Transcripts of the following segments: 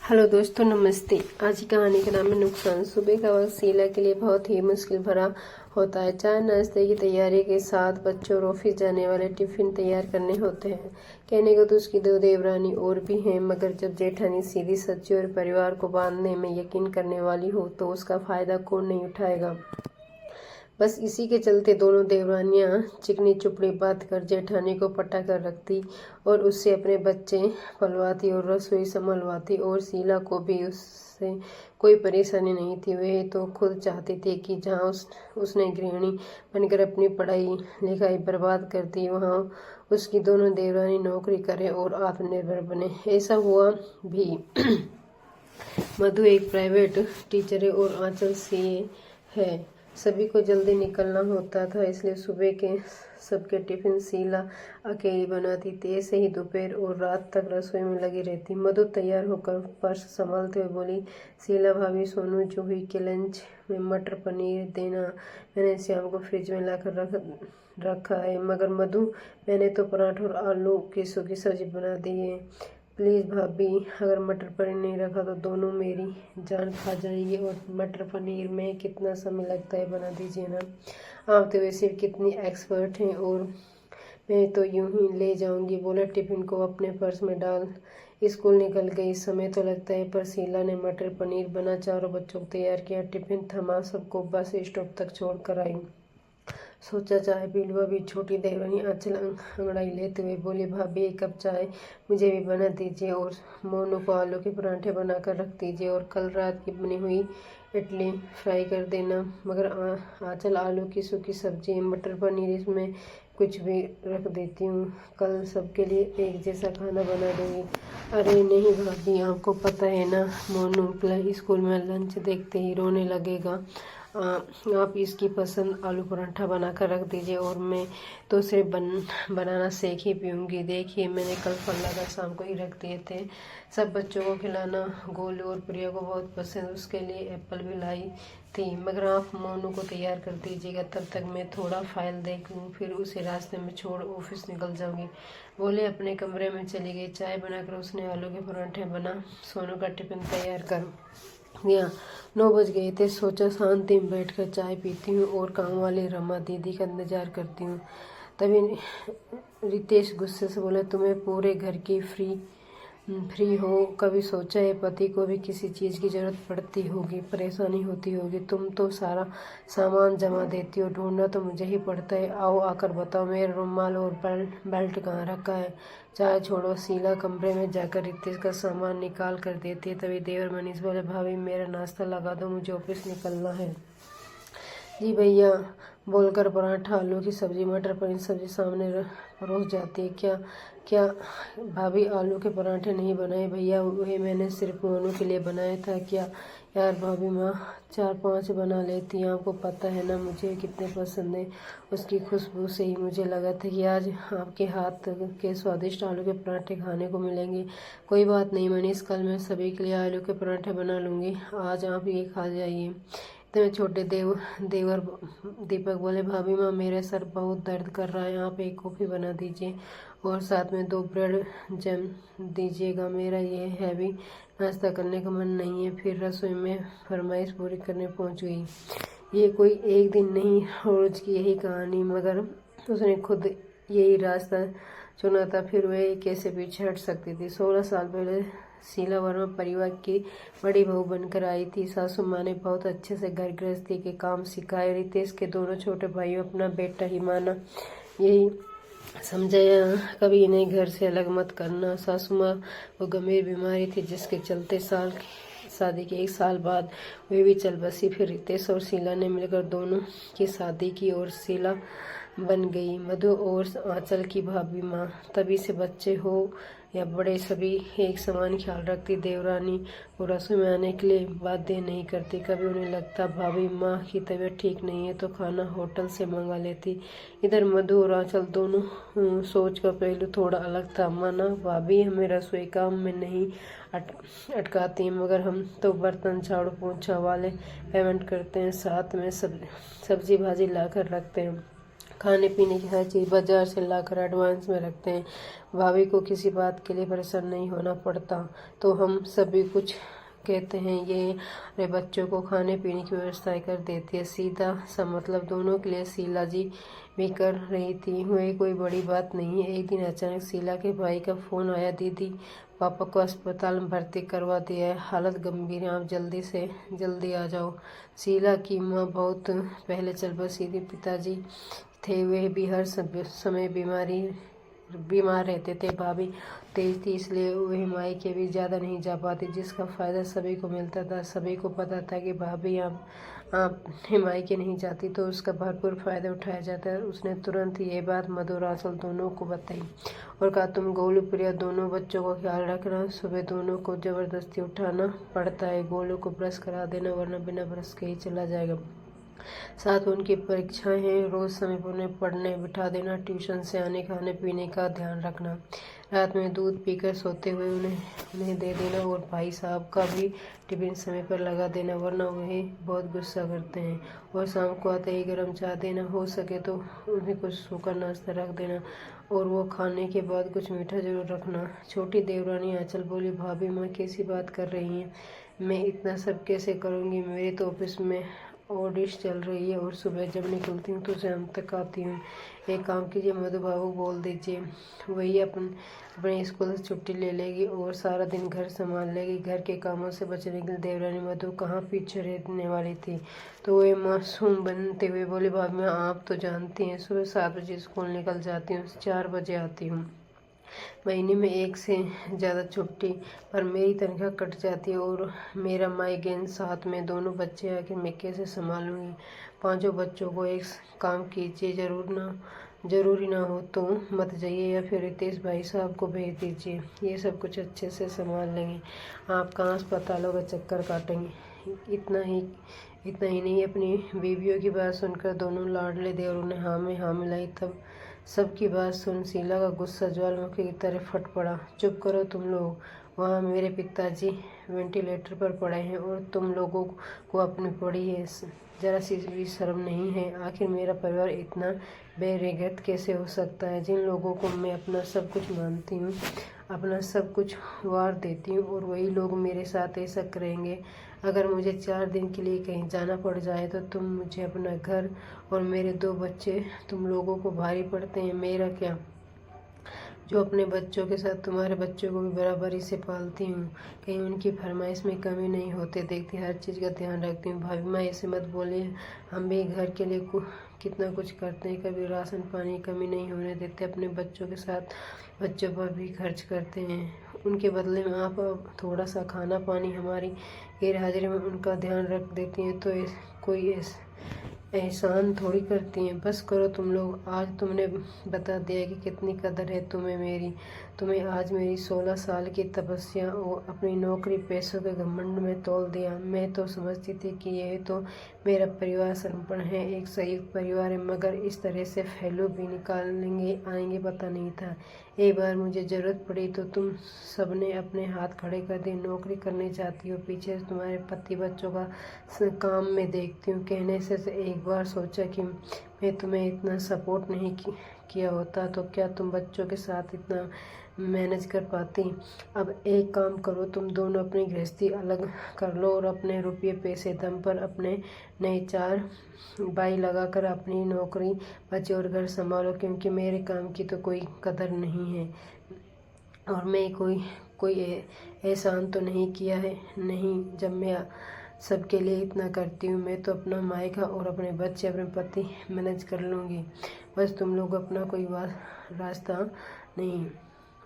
Hello दोस्तों, नमस्ते। आज की कहानी का नाम है नुकसान। सुबह का वक्त शीला के लिए बहुत ही मुश्किल भरा होता है। चाय नाश्ते की तैयारी के साथ बच्चों और ऑफिस जाने वाले टिफिन तैयार करने होते हैं। कहने को तो उसकी दो देवरानी और भी हैं, मगर जब जेठानी सीधी सच्ची और परिवार को बांधने में यकीन करने वाली हो तो उसका फायदा कौन नहीं उठाएगा। बस इसी के चलते दोनों देवरानियां चिकनी चुपड़ी बात कर जेठानी को पटा कर रखती और उससे अपने बच्चे पलवाती और रसोई संभलवाती, और शीला को भी उससे कोई परेशानी नहीं थी। वह तो खुद चाहती थी कि जहाँ उसने गृहिणी बनकर अपनी पढ़ाई लिखाई बर्बाद कर दी, वहाँ उसकी दोनों देवरानी नौकरी करें और आत्मनिर्भर बने। ऐसा हुआ भी। मधु एक प्राइवेट टीचर है और आंचल सीए है। सभी को जल्दी निकलना होता था, इसलिए सुबह के सबके टिफिन शीला अकेली बनाती थी। ऐसे ही दोपहर और रात तक रसोई में लगी रहती। मधु तैयार होकर पर्स संभालते हुए बोली, शीला भाभी, सोनू जूही के लंच में मटर पनीर देना। मैंने श्याम को फ्रिज में लाकर रखा है। मगर मधु, मैंने तो पराठा और आलू की सूखी सब्जी बना दी है। प्लीज़ भाभी, अगर मटर पनीर नहीं रखा तो दोनों मेरी जान खा जाएगी। और मटर पनीर में कितना समय लगता है, बना दीजिए ना। आप तो वैसे कितनी एक्सपर्ट हैं, और मैं तो यूं ही ले जाऊंगी, बोला टिफिन को अपने पर्स में डाल स्कूल निकल गई। समय तो लगता है, पर शीला ने मटर पनीर बना चारों बच्चों को तैयार किया, टिफिन थमा, सबको बस स्टॉप तक छोड़ कर आई। सोचा चाय पी लूँ। अभी छोटी देवरानी आंचल अंगड़ाई लेते हुए बोली, भाभी एक कप चाय मुझे भी बना दीजिए, और मोनू को आलू के पराठे बनाकर रख दीजिए, और कल रात की बनी हुई इडली फ्राई कर देना। मगर आंचल, आलू की सूखी सब्जी, मटर पनीर, इसमें कुछ भी रख देती हूँ, कल सबके लिए एक जैसा खाना बना दूँगी। अरे नहीं भाभी, आपको पता है ना, मोनू प्ले स्कूल में लंच देखते ही रोने लगेगा। आप इसकी पसंद आलू पराठा बनाकर रख दीजिए, और मैं तो सिर्फ बनाना सीख ही पीऊँगी। देखिए, मैंने कल फल लाकर शाम को ही रख दिए थे। सब बच्चों को खिलाना। गोलू और प्रिया को बहुत पसंद, उसके लिए एप्पल भी लाई थी। मगर आप मोनू को तैयार कर दीजिएगा, तब तक मैं थोड़ा फाइल देख लूँ, फिर उसे रास्ते में छोड़ ऑफिस निकल जाऊँगी। बोले अपने कमरे में चली गई। चाय बनाकर उसने आलू के पराठे बना सोनू का टिफिन तैयार कर दिया। 9 बज गए थे। सोचा शांति में बैठकर चाय पीती हूँ और काम वाली रमा दीदी का इंतजार करती हूँ। तभी रितेश गुस्से से बोले, तुम्हें पूरे घर की फ्री हो, कभी सोचा है पति को भी किसी चीज़ की जरूरत पड़ती होगी, परेशानी होती होगी। तुम तो सारा सामान जमा देती हो, ढूंढना तो मुझे ही पड़ता है। आओ आकर बताओ, मेरा रुमाल और बेल्ट कहाँ रखा है। चाय छोड़ो। शीला कमरे में जाकर रितेश का सामान निकाल कर देती है। तभी देवर मनीष बोले, भाभी मेरा नाश्ता लगा दो, मुझे ऑफिस निकलना है। जी भैया, बोलकर पराठा, आलू की सब्जी, मटर पनीर सब्जी सामने परोस जाती है। क्या क्या भाभी, आलू के पराठे नहीं बनाए भैया? वही मैंने सिर्फ मोनू के लिए बनाया था। क्या यार भाभी, माँ 4-5 बना लेती। आपको पता है ना मुझे कितने पसंद है। उसकी खुशबू से ही मुझे लगा था कि आज आपके हाथ के स्वादिष्ट आलू के पराठे खाने को मिलेंगे। कोई बात नहीं मनीष, कल मैं सभी के लिए आलू के पराठे बना लूँगी, आज आप ये खा जाइए। इतने छोटे देवर दीपक बोले, भाभी माँ मेरे सर बहुत दर्द कर रहा है, आप एक कॉफ़ी बना दीजिए और साथ में 2 ब्रेड जैम दीजिएगा। मेरा ये हैवी नाश्ता करने का मन नहीं है। फिर रसोई में फरमाइश पूरी करने पहुंच गई। ये कोई एक दिन नहीं, रोज की यही कहानी। मगर उसने खुद यही रास्ता चुना था, फिर वह कैसे पीछे हट सकती थी। 16 साल पहले शीला वर्मा परिवार की बड़ी बहू बनकर आई थी। सासू माँ ने बहुत अच्छे से घर गृहस्थी के काम सिखाए। रितेश के दोनों छोटे भाइयों अपना बेटा ही माना, यही समझाया कभी इन्हें घर से अलग मत करना। सासू माँ को गंभीर बीमारी थी, जिसके चलते शादी के 1 साल बाद वे भी चल बसी। फिर रितेश और शीला ने मिलकर दोनों की शादी की और शीला बन गई मधु और आंचल की भाभी माँ। तभी से बच्चे हो या बड़े, सभी एक समान ख्याल रखती। देवरानी को रसोई में आने के लिए बाध्य नहीं करती। कभी उन्हें लगता भाभी माँ की तबीयत ठीक नहीं है तो खाना होटल से मंगा लेती। इधर मधु और आंचल दोनों सोच का पहलू थोड़ा अलग था। माना भाभी हमें रसोई काम में नहीं अटकाती, मगर हम तो बर्तन झाड़ू पोछा वाले पेमेंट करते हैं, साथ में सब्जी भाजी ला कर रखते हैं। खाने पीने की हर चीज़ बाजार से लाकर एडवांस में रखते हैं। भाभी को किसी बात के लिए परेशान नहीं होना पड़ता, तो हम सभी कुछ कहते हैं ये अरे बच्चों को खाने पीने की व्यवस्था कर देती है। सीधा सा मतलब दोनों के लिए शीला जी भी कर रही थी। वही कोई बड़ी बात नहीं है। एक दिन अचानक शीला के भाई का फ़ोन आया, दीदी पापा को अस्पताल में भर्ती करवा दिया है, हालत गंभीर है, आप जल्दी से जल्दी आ जाओ। शीला की माँ बहुत पहले चल बसी थी। पिताजी थे वे भी हर समय बीमार रहते थे। भाभी तेज थी इसलिए वह मायके भी ज़्यादा नहीं जा पाती, जिसका फ़ायदा सभी को मिलता था। सभी को पता था कि भाभी आप मायके नहीं जाती तो उसका भरपूर फ़ायदा उठाया जाता है। उसने तुरंत ये बात मधु और आंचल दोनों को बताई और कहा, तुम गोलू प्रिया दोनों बच्चों का ख्याल रखना। सुबह दोनों को ज़बरदस्ती उठाना पड़ता है। गोलू को ब्रश करा देना, वरना बिना ब्रश के ही चला जाएगा। साथ उनकी परीक्षाएं हैं, रोज़ समय पर उन्हें पढ़ने बिठा देना। ट्यूशन से आने खाने पीने का ध्यान रखना। रात में दूध पीकर सोते हुए उन्हें दे देना और भाई साहब का भी टिफिन समय पर लगा देना, वरना वह बहुत गुस्सा करते हैं। और शाम को आते ही गर्म चाय देना, हो सके तो उन्हें कुछ सूखा नाश्ता रख देना और वो खाने के बाद कुछ मीठा जरूर रखना। छोटी देवरानी आंचल बोली, भाभी माँ कैसी बात कर रही हैं, मैं इतना सब कैसे करूँगी। मेरे तो ऑफिस में ऑडिट चल रही है और सुबह जब निकलती हूँ तो शाम तक आती हूँ। एक काम कीजिए, मधु बाबू बोल दीजिए, वही अपने स्कूल से छुट्टी ले लेगी और सारा दिन घर संभाल लेगी। घर के कामों से बचने के लिए देवरानी मधु कहाँ पीछे रहने वाली थी। तो वे मासूम बनते हुए बोली, भाभी माँ आप तो जानती हैं, सुबह 7 बजे स्कूल निकल जाती हूँ, 4 बजे आती हूँ। महीने में एक से ज़्यादा छुट्टी पर मेरी तनख्वाह कट जाती है और मेरा माइग्रेन, साथ में दोनों बच्चे आके मैं कैसे संभालूंगी। 5 बच्चों को एक काम कीजिए, ज़रूरी ना हो तो मत जाइए या फिर रितेश भाई साहब को भेज दीजिए, ये सब कुछ अच्छे से संभाल लेंगे। आप कहाँ अस्पतालों का चक्कर काटेंगे। इतना ही नहीं, अपनी बीवियों की बात सुनकर दोनों लाडले देवरों ने हाँ में हाँ मिलाई। तब सबकी बात सुन शीला का गुस्सा ज्वालामुखी की तरह फट पड़ा। चुप करो तुम लोग, वहाँ मेरे पिताजी वेंटिलेटर पर पड़े हैं और तुम लोगों को अपनी पड़ी है, जरा सी भी शर्म नहीं है। आखिर मेरा परिवार इतना बेगैरत कैसे हो सकता है। जिन लोगों को मैं अपना सब कुछ मानती हूँ, अपना सब कुछ वार देती हूँ, और वही लोग मेरे साथ ऐसा करेंगे। अगर मुझे 4 दिन के लिए कहीं जाना पड़ जाए तो तुम मुझे अपना घर और मेरे 2 बच्चे तुम लोगों को भारी पड़ते हैं। मेरा क्या, जो अपने बच्चों के साथ तुम्हारे बच्चों को भी बराबरी से पालती हूँ, कहीं उनकी फरमाइश में कमी नहीं होते देखती, हर चीज़ का ध्यान रखती हूँ। भाभी माँ ऐसे मत बोलिए, हम भी घर के लिए कितना कुछ करते हैं, कभी राशन पानी कमी नहीं होने देते, अपने बच्चों के साथ बच्चों पर भी खर्च करते हैं। उनके बदले में आप थोड़ा सा खाना पानी हमारी गैर हाजिरी में उनका ध्यान रख देती हैं, तो कोई एहसान थोड़ी करती हैं। बस करो तुम लोग, आज तुमने बता दिया कि कितनी कदर है तुम्हें आज मेरी 16 साल की तपस्या और अपनी नौकरी पैसों के घमंड में तोल दिया। मैं तो समझती थी कि यह तो मेरा परिवार समर्पण है, एक संयुक्त परिवार है, मगर इस तरह से फैलू भी निकालेंगे आएंगे पता नहीं था। एक बार मुझे ज़रूरत पड़ी तो तुम सबने अपने हाथ खड़े कर दिए। नौकरी करने जाती हो, पीछे तुम्हारे पति बच्चों का काम में देखती हूँ। कहने से एक बार सोचा कि मैं तुम्हें इतना सपोर्ट नहीं किया होता तो क्या तुम बच्चों के साथ इतना मैनेज कर पाती। अब एक काम करो, तुम दोनों अपनी गृहस्थी अलग कर लो और अपने रुपये पैसे दम पर अपने नए 4 बाई लगाकर अपनी नौकरी बच्चे और घर संभालो, क्योंकि मेरे काम की तो कोई कदर नहीं है और मैं कोई एहसान तो नहीं किया है। नहीं, जब मैं सबके लिए इतना करती हूँ, मैं तो अपना मायका और अपने बच्चे अपने पति मैनेज कर लूँगी। बस तुम लोग अपना कोई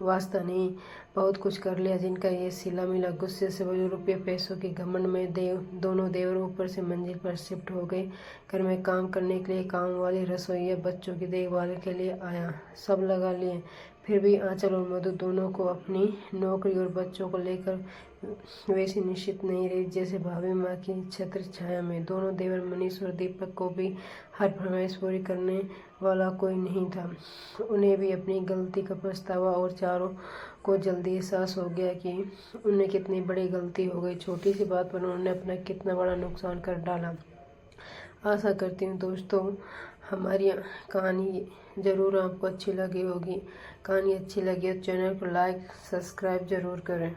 वास्ता नहीं बहुत कुछ कर लिया। जिनका ये सिला मिला गुस्से से वो रुपये पैसों के घमंड में दोनों देवर ऊपर से मंजिल पर शिफ्ट हो गए। घर में काम करने के लिए काम वाली, रसोइया, बच्चों की देखभाल के लिए आया, सब लगा लिए। फिर भी आंचल और मधु दोनों को अपनी नौकरी और बच्चों को लेकर वैसी निश्चित नहीं रही जैसे भाभी माँ की छत्र छाया में। दोनों देवर मनीष और दीपक को भी हर फरमाइश पूरी करने वाला कोई नहीं था। उन्हें भी अपनी गलती का पछतावा और चारों को जल्दी एहसास हो गया कि उन्हें कितनी बड़ी गलती हो गई। छोटी सी बात पर उन्होंने अपना कितना बड़ा नुकसान कर डाला। आशा करती हूँ दोस्तों हमारी कहानी ज़रूर आपको अच्छी लगी होगी। कहानी अच्छी लगी तो चैनल को लाइक सब्सक्राइब ज़रूर करें।